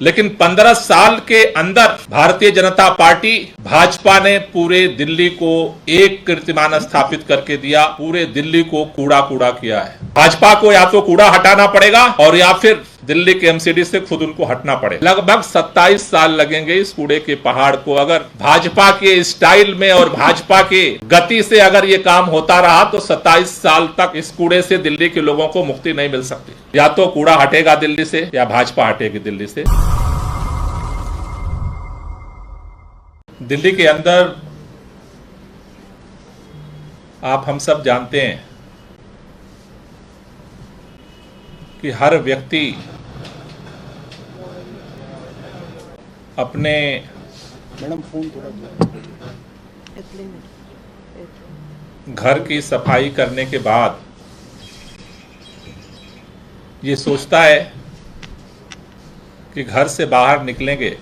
लेकिन 15 साल के अंदर भारतीय जनता पार्टी भाजपा ने पूरे दिल्ली को एक कीर्तिमान स्थापित करके दिया, पूरे दिल्ली को कूड़ा कूड़ा किया है। भाजपा को या तो कूड़ा हटाना पड़ेगा और या फिर दिल्ली के एमसीडी से खुद उनको हटना पड़ेगा। लगभग 27 साल लगेंगे इस कूड़े के पहाड़ को अगर भाजपा के स्टाइल में और भाजपा के गति से अगर ये काम होता रहा तो 27 साल तक इस कूड़े से दिल्ली के लोगों को मुक्ति नहीं मिल सकती। या तो कूड़ा हटेगा दिल्ली से या भाजपा हटेगी दिल्ली से। दिल्ली के अंदर आप हम सब जानते हैं कि हर व्यक्ति अपने घर की सफाई करने के बाद ये सोचता है कि घर से बाहर निकलेंगे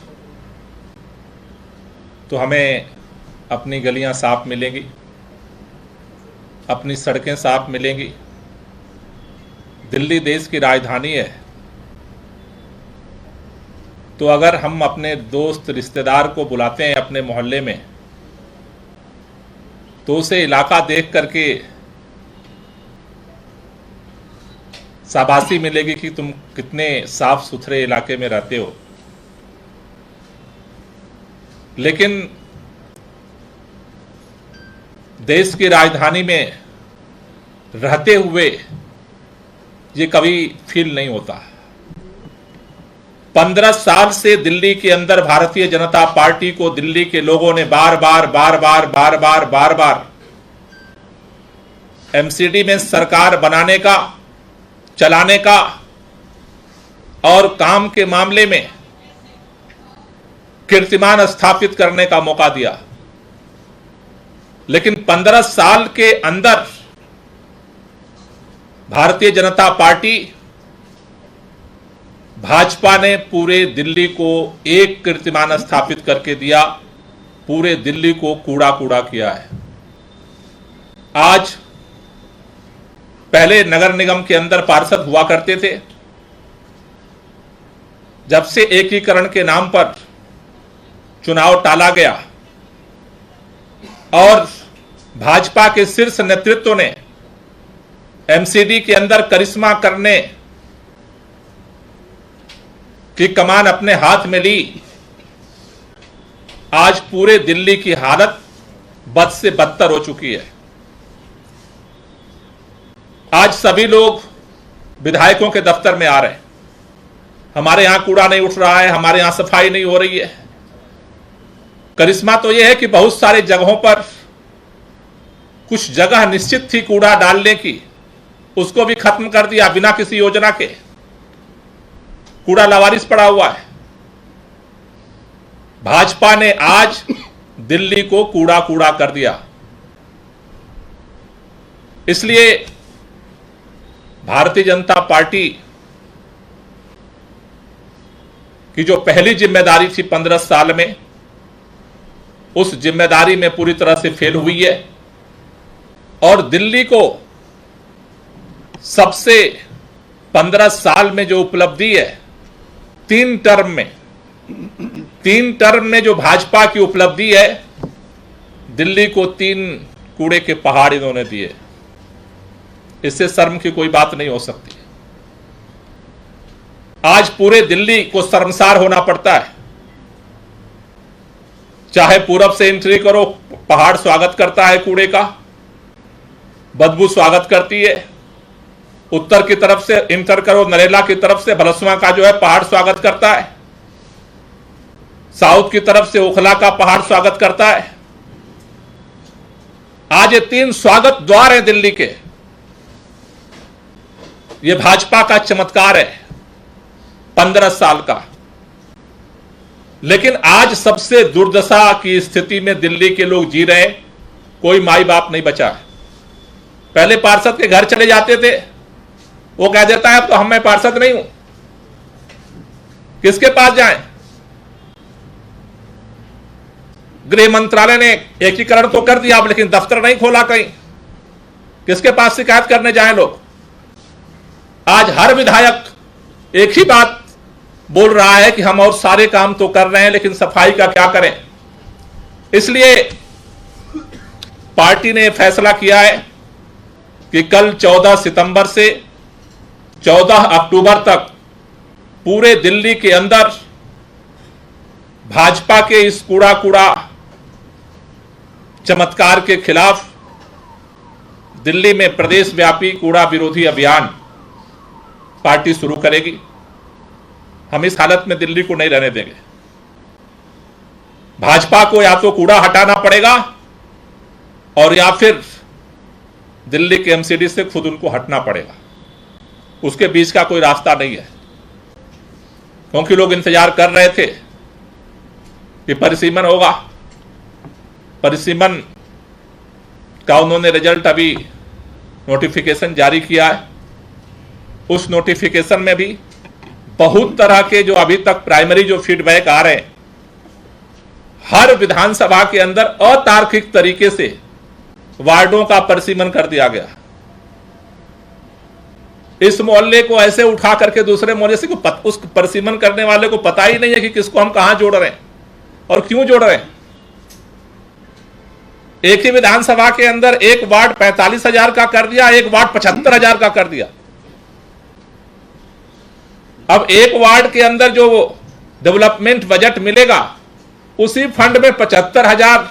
तो हमें अपनी गलियां साफ मिलेंगी, अपनी सड़कें साफ मिलेंगी। दिल्ली देश की राजधानी है, तो अगर हम अपने दोस्त रिश्तेदार को बुलाते हैं अपने मोहल्ले में तो उसे इलाका देख करके शाबाशी मिलेगी कि तुम कितने साफ सुथरे इलाके में रहते हो। लेकिन देश की राजधानी में रहते हुए ये कभी फील नहीं होता। 15 साल से दिल्ली के अंदर भारतीय जनता पार्टी को दिल्ली के लोगों ने बार बार एमसीडी में सरकार बनाने का, चलाने का और काम के मामले में कीर्तिमान स्थापित करने का मौका दिया। लेकिन 15 साल के अंदर भारतीय जनता पार्टी भाजपा ने पूरे दिल्ली को एक कीर्तिमान स्थापित करके दिया, पूरे दिल्ली को कूड़ा कूड़ा किया है। आज पहले नगर निगम के अंदर पार्षद हुआ करते थे, जब से एकीकरण के नाम पर चुनाव टाला गया और भाजपा के शीर्ष नेतृत्व ने एमसीडी के अंदर करिश्मा करने की कमान अपने हाथ में ली, आज पूरे दिल्ली की हालत बद से बदतर हो चुकी है। आज सभी लोग विधायकों के दफ्तर में आ रहे हैं, हमारे यहां कूड़ा नहीं उठ रहा है, हमारे यहां सफाई नहीं हो रही है। करिश्मा तो यह है कि बहुत सारे जगहों पर कुछ जगह निश्चित थी कूड़ा डालने की, उसको भी खत्म कर दिया बिना किसी योजना के। कूड़ा लावारिस पड़ा हुआ है। भाजपा ने आज दिल्ली को कूड़ा कूड़ा कर दिया। इसलिए भारतीय जनता पार्टी की जो पहली जिम्मेदारी थी 15 साल में, उस जिम्मेदारी में पूरी तरह से फेल हुई है और दिल्ली को सबसे 15 साल में जो उपलब्धि है, 3 टर्म में जो भाजपा की उपलब्धि है, दिल्ली को 3 कूड़े के पहाड़ इन्होंने दिए। इससे शर्म की कोई बात नहीं हो सकती। आज पूरे दिल्ली को शर्मसार होना पड़ता है। चाहे पूरब से एंट्री करो, पहाड़ स्वागत करता है कूड़े का, बदबू स्वागत करती है। उत्तर की तरफ से इंटर करो, नरेला की तरफ से भलसुआ का जो है पहाड़ स्वागत करता है। साउथ की तरफ से ओखला का पहाड़ स्वागत करता है। आज ये 3 स्वागत द्वार हैं दिल्ली के। ये भाजपा का चमत्कार है 15 साल का। लेकिन आज सबसे दुर्दशा की स्थिति में दिल्ली के लोग जी रहे हैं। कोई माई बाप नहीं बचा है। पहले पार्षद के घर चले जाते थे, वो कह देता है अब तो मैं पार्षद नहीं हूं, किसके पास जाएं? गृह मंत्रालय ने एकीकरण तो कर दिया, लेकिन दफ्तर नहीं खोला कहीं, किसके पास शिकायत करने जाएं लोग? आज हर विधायक एक ही बात बोल रहा है कि हम और सारे काम तो कर रहे हैं लेकिन सफाई का क्या करें। इसलिए पार्टी ने फैसला किया है कि कल 14 सितंबर से 14 अक्टूबर तक पूरे दिल्ली के अंदर भाजपा के इस कूड़ा चमत्कार के खिलाफ दिल्ली में प्रदेश व्यापी कूड़ा विरोधी अभियान पार्टी शुरू करेगी। हम इस हालत में दिल्ली को नहीं रहने देंगे। भाजपा को या तो कूड़ा हटाना पड़ेगा और या फिर दिल्ली के एमसीडी से खुद उनको हटना पड़ेगा। उसके बीच का कोई रास्ता नहीं है, क्योंकि लोग इंतजार कर रहे थे कि परिसीमन होगा। परिसीमन का उन्होंने रिजल्ट अभी नोटिफिकेशन जारी किया है। उस नोटिफिकेशन में भी बहुत तरह के जो अभी तक प्राइमरी जो फीडबैक आ रहे हैं, हर विधानसभा के अंदर अतार्किक तरीके से वार्डों का परिसीमन कर दिया गया। इस मोहल्ले को ऐसे उठा करके दूसरे मोहल्ले से उस परिसीमन करने वाले को पता ही नहीं है कि किसको हम कहां जोड़ रहे हैं और क्यों जोड़ रहे हैं। एक ही विधानसभा के अंदर एक वार्ड 45,000 का कर दिया, एक वार्ड 75,000 का कर दिया। अब एक वार्ड के अंदर जो डेवलपमेंट बजट मिलेगा, उसी फंड में 75,000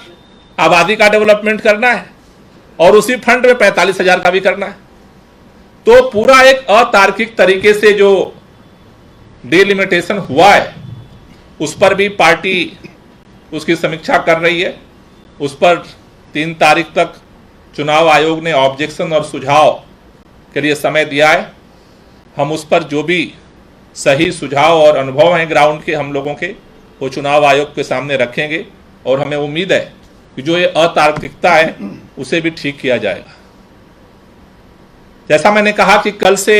आबादी का डेवलपमेंट करना है और उसी फंड में 45,000 का भी करना है। तो पूरा एक अतार्किक तरीके से जो डिलिमिटेशन हुआ है, उस पर भी पार्टी उसकी समीक्षा कर रही है। उस पर 3 तारीख तक चुनाव आयोग ने ऑब्जेक्शन और सुझाव के लिए समय दिया है। हम उस पर जो भी सही सुझाव और अनुभव हैं ग्राउंड के हम लोगों के, वो चुनाव आयोग के सामने रखेंगे और हमें उम्मीद है कि जो ये अतार्किकता है उसे भी ठीक किया जाएगा। जैसा मैंने कहा कि कल से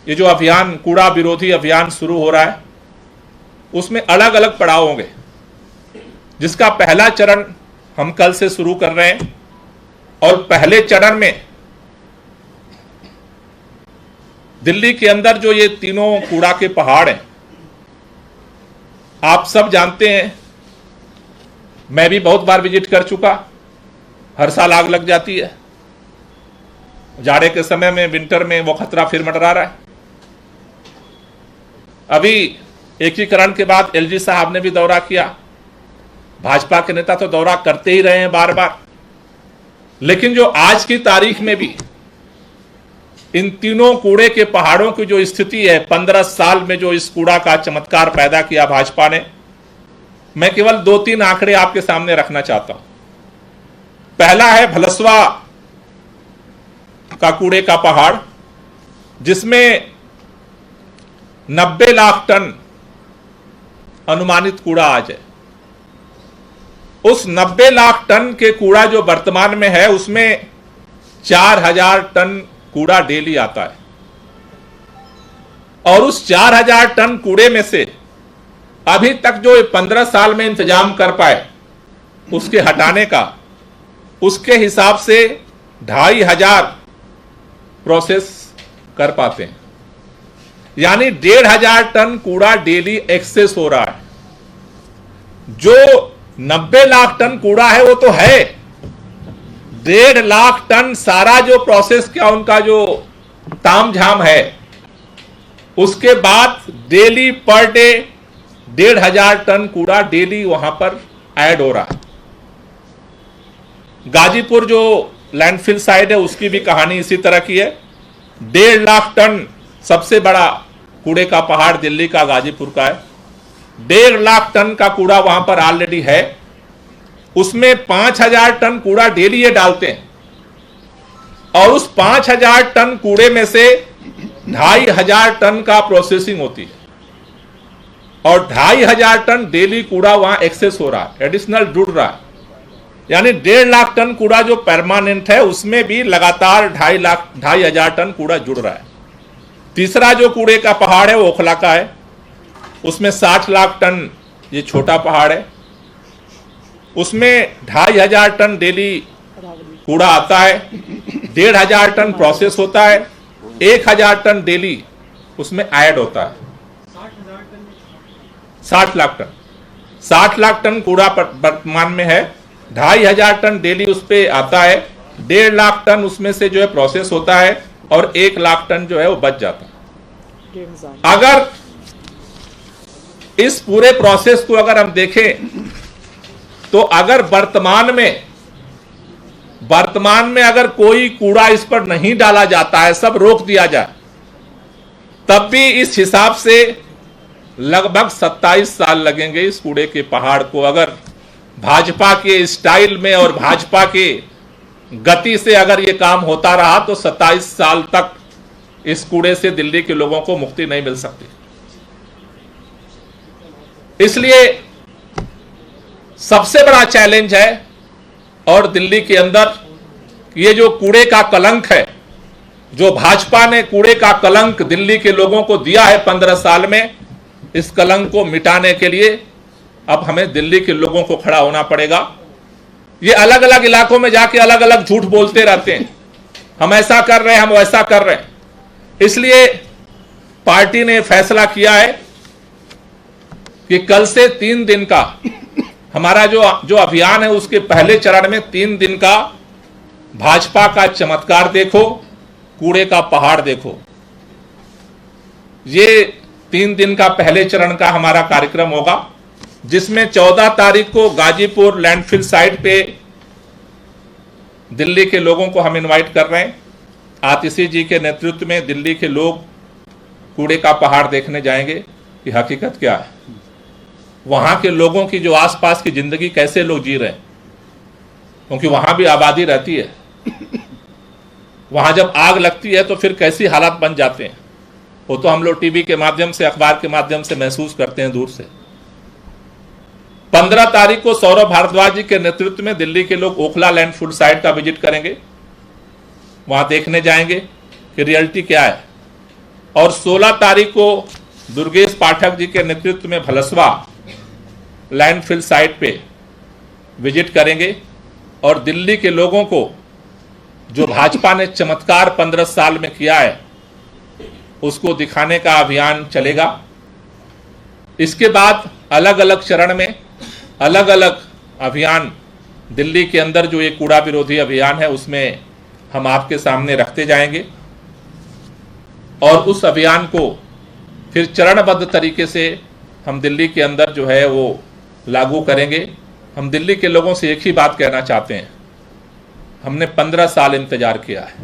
ये जो अभियान, कूड़ा विरोधी अभियान शुरू हो रहा है, उसमें अलग अलग पड़ाव होंगे, जिसका पहला चरण हम कल से शुरू कर रहे हैं। और पहले चरण में दिल्ली के अंदर जो ये तीनों कूड़ा के पहाड़ हैं, आप सब जानते हैं, मैं भी बहुत बार विजिट कर चुका। हर साल आग लग जाती है। जाड़े के समय में, विंटर में वो खतरा फिर मंडरा रहा है। अभी एकीकरण के बाद एलजी साहब ने भी दौरा किया। भाजपा के नेता तो दौरा करते ही रहे हैं बार बार, लेकिन जो आज की तारीख में भी इन तीनों कूड़े के पहाड़ों की जो स्थिति है, 15 साल में जो इस कूड़ा का चमत्कार पैदा किया भाजपा ने, मैं केवल 2-3 आंकड़े आपके सामने रखना चाहता हूं। पहला है भलसवा का कूड़े का पहाड़, जिसमें 90 लाख टन अनुमानित कूड़ा आज है। उस 90 लाख टन के कूड़ा जो वर्तमान में है, उसमें 4,000 टन कूड़ा डेली आता है। और उस 4,000 टन कूड़े में से अभी तक जो 15 साल में इंतजाम कर पाए उसके हटाने का, उसके हिसाब से 2,500 प्रोसेस कर पाते हैं। यानी 1,500 टन कूड़ा डेली एक्सेस हो रहा है। जो 90 लाख टन कूड़ा है वो तो है, 1.5 लाख टन सारा जो प्रोसेस क्या उनका जो तामझाम है, उसके बाद डेली पर डे 1,500 टन कूड़ा डेली वहां पर ऐड हो रहा है। गाजीपुर जो लैंडफिल साइड है, उसकी भी कहानी इसी तरह की है। 1.5 लाख टन सबसे बड़ा कूड़े का पहाड़ दिल्ली का गाजीपुर का है। 1.5 लाख टन का कूड़ा वहां पर ऑलरेडी है। उसमें 5,000 टन कूड़ा डेली ये डालते हैं, और उस 5,000 टन कूड़े में से 2,500 टन का प्रोसेसिंग होती है, और 2,500 टन डेली कूड़ा वहां एक्सेस हो रहा है, एडिशनल जुड़ रहा है। यानी 1.5 लाख टन कूड़ा जो परमानेंट है, उसमें भी लगातार 2,500 टन कूड़ा जुड़ रहा है। तीसरा जो कूड़े का पहाड़ है वो ओखला का है। उसमें 60 लाख टन ये छोटा पहाड़ है। उसमें 2,500 टन डेली कूड़ा आता है, 1,500 टन प्रोसेस होता है, 1,000 टन डेली उसमें ऐड होता है। 60 लाख टन। 60 लाख टन कूड़ा वर्तमान में है। 2,500 टन डेली उस पे आता है। 1.5 लाख टन उसमें से जो है प्रोसेस होता है और 1 लाख टन जो है वो बच जाता है। अगर इस पूरे प्रोसेस को अगर हम देखें तो अगर वर्तमान में अगर कोई कूड़ा इस पर नहीं डाला जाता है, सब रोक दिया जाए, तब भी इस हिसाब से लगभग 27 साल लगेंगे इस कूड़े के पहाड़ को। अगर भाजपा के स्टाइल में और भाजपा के गति से अगर ये काम होता रहा तो 27 साल तक इस कूड़े से दिल्ली के लोगों को मुक्ति नहीं मिल सकती। इसलिए सबसे बड़ा चैलेंज है और दिल्ली के अंदर ये जो कूड़े का कलंक है, जो भाजपा ने कूड़े का कलंक दिल्ली के लोगों को दिया है 15 साल में, इस कलंक को मिटाने के लिए अब हमें दिल्ली के लोगों को खड़ा होना पड़ेगा। ये अलग अलग इलाकों में जाके अलग अलग झूठ बोलते रहते हैं, हम ऐसा कर रहे हैं, हम वैसा कर रहे हैं। इसलिए पार्टी ने फैसला किया है कि कल से 3 दिन का हमारा जो अभियान है, उसके पहले चरण में 3 दिन का भाजपा का चमत्कार देखो, कूड़े का पहाड़ देखो। ये 3 दिन का पहले चरण का हमारा कार्यक्रम होगा, जिसमें 14 तारीख को गाजीपुर लैंडफिल साइट पे दिल्ली के लोगों को हम इनवाइट कर रहे हैं। आतिशी जी के नेतृत्व में दिल्ली के लोग कूड़े का पहाड़ देखने जाएंगे कि हकीकत क्या है, वहां के लोगों की जो आसपास की जिंदगी कैसे लोग जी रहे हैं, क्योंकि वहां भी आबादी रहती है। वहां जब आग लगती है तो फिर कैसी हालात बन जाते हैं, वो तो हम लोग टीवी के माध्यम से, अखबार के माध्यम से महसूस करते हैं दूर से। 15 तारीख को सौरभ भारद्वाज जी के नेतृत्व में दिल्ली के लोग ओखला लैंडफिल साइट का विजिट करेंगे, वहां देखने जाएंगे कि रियलिटी क्या है। और 16 तारीख को दुर्गेश पाठक जी के नेतृत्व में भलसवा लैंडफिल साइट पे विजिट करेंगे और दिल्ली के लोगों को जो भाजपा ने चमत्कार 15 साल में किया है उसको दिखाने का अभियान चलेगा। इसके बाद अलग अलग चरण में अलग अलग अभियान दिल्ली के अंदर जो ये कूड़ा विरोधी अभियान है उसमें हम आपके सामने रखते जाएंगे और उस अभियान को फिर चरणबद्ध तरीके से हम दिल्ली के अंदर जो है वो लागू करेंगे। हम दिल्ली के लोगों से एक ही बात कहना चाहते हैं, हमने 15 साल इंतजार किया है,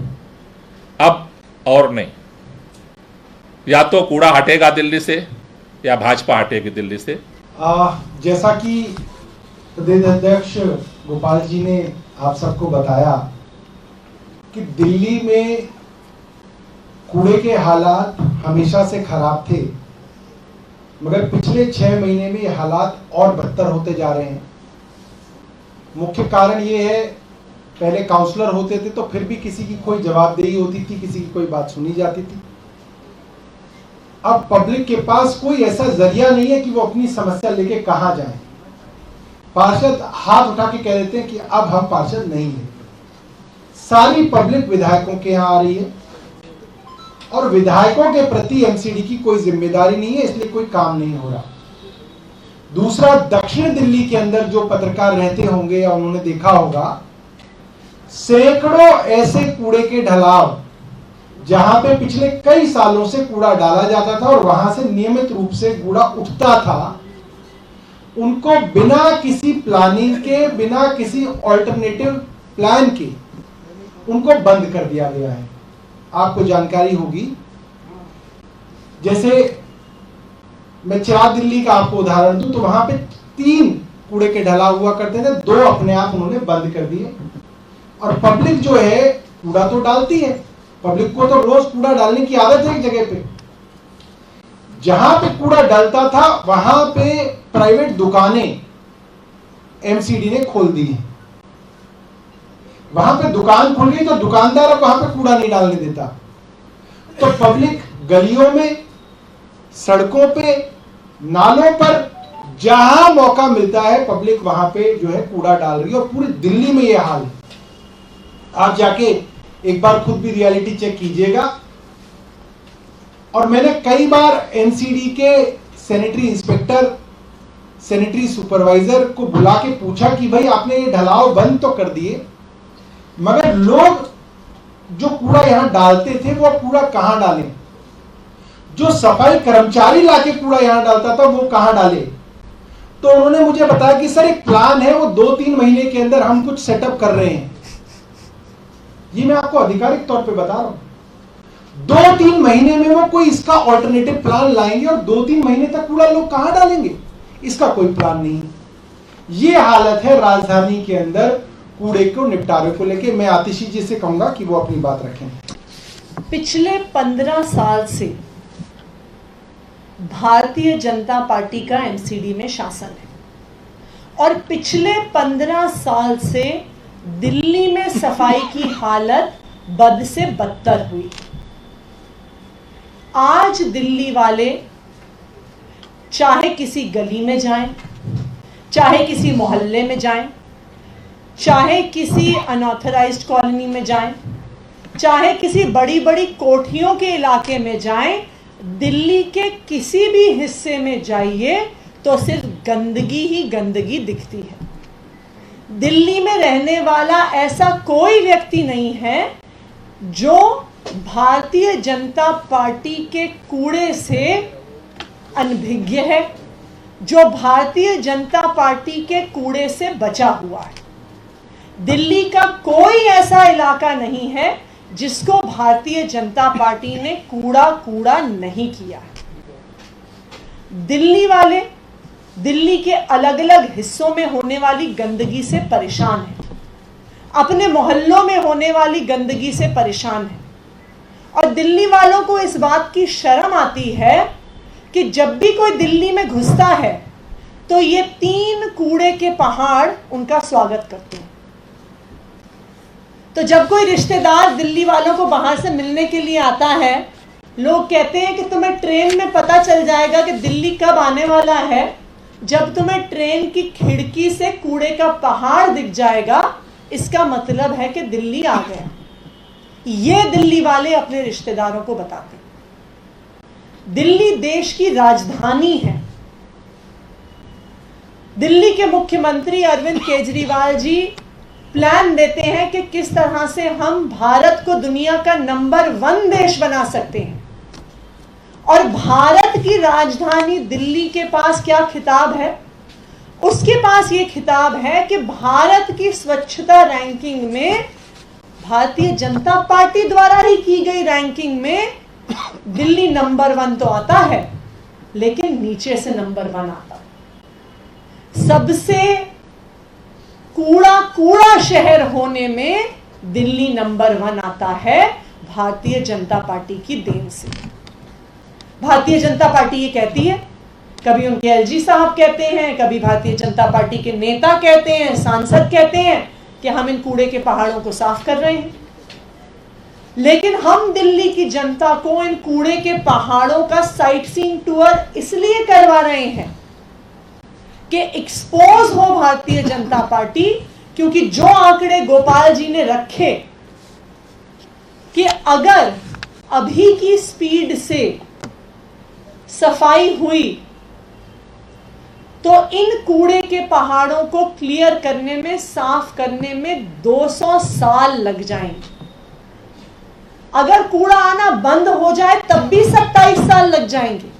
अब और नहीं। या तो कूड़ा हटेगा दिल्ली से या भाजपा हटेगी दिल्ली से। जैसा कि प्रदेश अध्यक्ष गोपाल जी ने आप सबको बताया कि दिल्ली में कूड़े के हालात हमेशा से खराब थे, मगर पिछले 6 महीने में ये हालात और बदतर होते जा रहे हैं। मुख्य कारण ये है, पहले काउंसलर होते थे तो फिर भी किसी की कोई जवाबदेही होती थी, किसी की कोई बात सुनी जाती थी। अब पब्लिक के पास कोई ऐसा जरिया नहीं है कि वो अपनी समस्या लेके कहां जाए। पार्षद हाथ उठा के कह देते हैं कि अब हम पार्षद नहीं है। सारी पब्लिक विधायकों के यहाँ आ रही है और विधायकों के प्रति एमसीडी की कोई जिम्मेदारी नहीं है, इसलिए कोई काम नहीं हो रहा। दूसरा, दक्षिण दिल्ली के अंदर जो पत्रकार रहते होंगे या उन्होंने देखा होगा, सैकड़ों ऐसे कूड़े के ढलाव जहां पे पिछले कई सालों से कूड़ा डाला जाता था और वहां से नियमित रूप से कूड़ा उठता था, उनको बिना किसी प्लानिंग के, बिना किसी ऑल्टरनेटिव प्लान के उनको बंद कर दिया गया है। आपको जानकारी होगी, जैसे मैं चिराग दिल्ली का आपको उदाहरण दूं तो वहां पे 3 कूड़े के ढलाव हुआ करते थे, 2 अपने आप उन्होंने बंद कर दिए। और पब्लिक जो है कूड़ा तो डालती है, पब्लिक को तो रोज कूड़ा डालने की आदत है एक जगह पे। जहां पे कूड़ा डलता था वहां पे प्राइवेट दुकानें एमसीडी ने खोल दी है। वहां पे दुकान खुल गई तो दुकानदार वहां पे कूड़ा नहीं डालने देता, तो पब्लिक गलियों में, सड़कों पे, नालों पर जहां मौका मिलता है पब्लिक वहां पे जो है कूड़ा डाल रही है। और पूरी दिल्ली में यह हाल है। आप जाके एक बार खुद भी रियलिटी चेक कीजिएगा। और मैंने कई बार एनसीडी के सैनिटरी इंस्पेक्टर, सैनिटरी सुपरवाइजर को बुला के पूछा कि भाई आपने ये ढलाव बंद तो कर दिए, मगर लोग जो कूड़ा यहां डालते थे वो कूड़ा कहां डालें? जो सफाई कर्मचारी लाके कूड़ा यहां डालता था वो कहां डाले? तो उन्होंने मुझे बताया कि सर एक प्लान है, वो 2-3 महीने के अंदर हम कुछ सेटअप कर रहे हैं। ये मैं आपको आधिकारिक तौर पे बता रहा हूं। 2-3 महीने में वो कोई इसका ऑल्टरनेटिव प्लान लाएंगे और 2-3 महीने तक कूड़ा लोग कहां डालेंगे, इसका कोई प्लान नहीं। ये हालत है राजधानी के अंदर कूड़े को निपटारे को लेके। मैं आतिशी जी से कहूंगा कि वो अपनी बात रखें। पिछले 15 साल से भारतीय जनता पार्टी का एमसीडी में शासन है और पिछले 15 साल से दिल्ली में सफाई की हालत बद से बदतर हुई। आज दिल्ली वाले चाहे किसी गली में जाएं, चाहे किसी मोहल्ले में जाएं, चाहे किसी अनऑथराइज्ड कॉलोनी में जाएं, चाहे किसी बड़ी बड़ी कोठियों के इलाके में जाएं, दिल्ली के किसी भी हिस्से में जाइए तो सिर्फ गंदगी ही गंदगी दिखती है। दिल्ली में रहने वाला ऐसा कोई व्यक्ति नहीं है जो भारतीय जनता पार्टी के कूड़े से अनभिज्ञ है, जो भारतीय जनता पार्टी के कूड़े से बचा हुआ है। दिल्ली का कोई ऐसा इलाका नहीं है जिसको भारतीय जनता पार्टी ने कूड़ा नहीं किया है। दिल्ली वाले दिल्ली के अलग अलग हिस्सों में होने वाली गंदगी से परेशान हैं, अपने मोहल्लों में होने वाली गंदगी से परेशान हैं और दिल्ली वालों को इस बात की शर्म आती है कि जब भी कोई दिल्ली में घुसता है तो ये 3 कूड़े के पहाड़ उनका स्वागत करते हैं। तो जब कोई रिश्तेदार दिल्ली वालों को बाहर से मिलने के लिए आता है, लोग कहते हैं कि तुम्हें ट्रेन में पता चल जाएगा कि दिल्ली कब आने वाला है जब तुम्हें ट्रेन की खिड़की से कूड़े का पहाड़ दिख जाएगा। इसका मतलब है कि दिल्ली आ गया। ये दिल्ली वाले अपने रिश्तेदारों को बताते हैं। दिल्ली देश की राजधानी है। दिल्ली के मुख्यमंत्री अरविंद केजरीवाल जी प्लान देते हैं कि किस तरह से हम भारत को दुनिया का नंबर 1 देश बना सकते हैं और भारत की राजधानी दिल्ली के पास क्या खिताब है? उसके पास ये खिताब है कि भारत की स्वच्छता रैंकिंग में, भारतीय जनता पार्टी द्वारा ही की गई रैंकिंग में दिल्ली नंबर 1 तो आता है, लेकिन नीचे से नंबर 1 आता है। सबसे कूड़ा शहर होने में दिल्ली नंबर 1 आता है भारतीय जनता पार्टी की देन से। भारतीय जनता पार्टी ये कहती है, कभी उनके एलजी साहब कहते हैं, कभी भारतीय जनता पार्टी के नेता कहते हैं, सांसद कहते हैं कि हम इन कूड़े के पहाड़ों को साफ कर रहे हैं। लेकिन हम दिल्ली की जनता को इन कूड़े के पहाड़ों का साइट सीइंग टूर इसलिए करवा रहे हैं कि एक्सपोज हो भारतीय जनता पार्टी, क्योंकि जो आंकड़े गोपाल जी ने रखे कि अगर अभी की स्पीड से सफाई हुई तो इन कूड़े के पहाड़ों को क्लियर करने में, साफ करने में 200 साल लग जाएंगे। अगर कूड़ा आना बंद हो जाए तब भी 27 साल लग जाएंगे।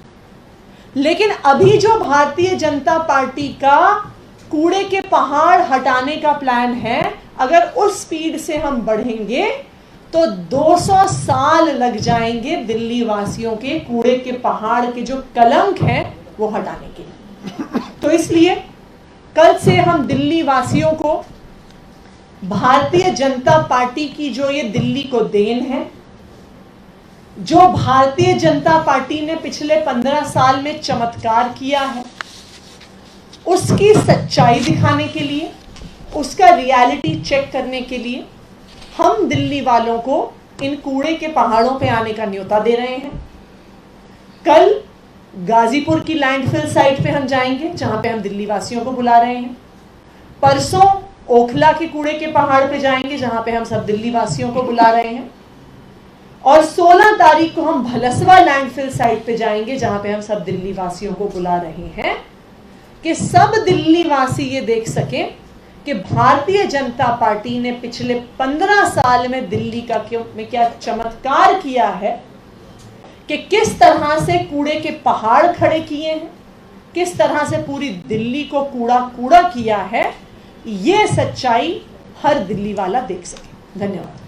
लेकिन अभी जो भारतीय जनता पार्टी का कूड़े के पहाड़ हटाने का प्लान है, अगर उस स्पीड से हम बढ़ेंगे तो 200 साल लग जाएंगे दिल्ली वासियों के कूड़े के पहाड़ के जो कलंक हैं वो हटाने के लिए। तो इसलिए कल से हम दिल्ली वासियों को भारतीय जनता पार्टी की जो ये दिल्ली को देन है, जो भारतीय जनता पार्टी ने पिछले 15 साल में चमत्कार किया है, उसकी सच्चाई दिखाने के लिए, उसका रियलिटी चेक करने के लिए हम दिल्ली वालों को इन कूड़े के पहाड़ों पे आने का न्योता दे रहे हैं। कल गाजीपुर की लैंडफिल साइट पे हम जाएंगे, जहां पे हम दिल्ली वासियों को बुला रहे हैं। परसों ओखला के कूड़े के पहाड़ पे जाएंगे, जहां पे हम सब दिल्ली वासियों को बुला रहे हैं। और 16 तारीख को हम भलसवा लैंडफिल साइट पे जाएंगे, जहां पे हम सब दिल्ली वासियों को बुला रहे हैं कि सब दिल्ली वासी ये देख सके कि भारतीय जनता पार्टी ने पिछले 15 साल में दिल्ली में क्या चमत्कार किया है, कि किस तरह से कूड़े के पहाड़ खड़े किए हैं, किस तरह से पूरी दिल्ली को कूड़ा कूड़ा किया है। ये सच्चाई हर दिल्ली वाला देख सके। धन्यवाद।